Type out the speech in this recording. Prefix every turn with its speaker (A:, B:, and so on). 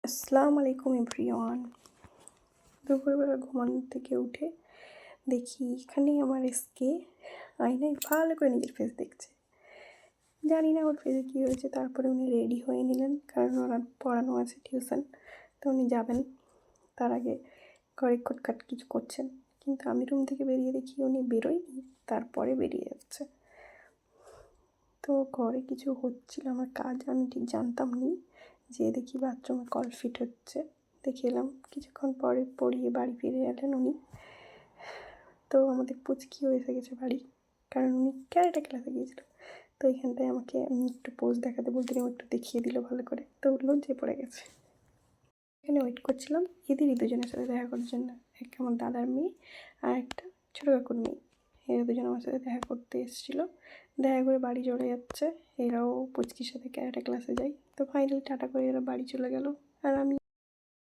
A: আসসালামু আলাইকুম এভরিওয়ান। দুপুরবেলা ঘুমানো থেকে উঠে দেখি এখানেই আমার এসকে আয়নায় ভালো করে নিজের ফেস দেখছে। জানি না ওর ফেসে কী হয়েছে। তারপরে উনি রেডি হয়ে নিলেন, কারণ ওনার পড়ানো আছে টিউশন, তো উনি যাবেন। তার আগে ঘরে খটখাট কিছু করছেন, কিন্তু আমি রুম থেকে বেরিয়ে দেখি উনি বেরোয়নি, তারপরে বেরিয়ে যাচ্ছে। তো ঘরে কিছু হচ্ছিল আমার কাজ, আমি ঠিক জানতাম নি। যেয়ে দেখি বাথরুমে কল ফিট হচ্ছে, দেখে এলাম। কিছুক্ষণ পরে পড়িয়ে বাড়ি ফিরে এলেন উনি। তো আমাদের পুচকিও এসে গেছে বাড়ি, কারণ উনি ক্যারেটা ক্লাসে গিয়েছিল। তো এইখানটায় আমাকে একটু পোজ দেখাতে বলতে একটু দেখিয়ে দিল ভালো করে, তো লজ্জায় পড়ে গেছে। এখানে ওয়েট করছিলাম এদেরই দুজনের সাথে দেখা করার জন্য। এক আমার দাদার মেয়ে আর একটা ছোটো কাকুর মেয়ে, এরা দুজন আমার সাথে দেখা করতে এসেছিলো। দেখা করে বাড়ি চলে যাচ্ছে। এরাও পুচকির সাথে ক্যারাটে ক্লাসে যায়। তো ফাইনালি টাটা করে এরা বাড়ি চলে গেল, আর আমি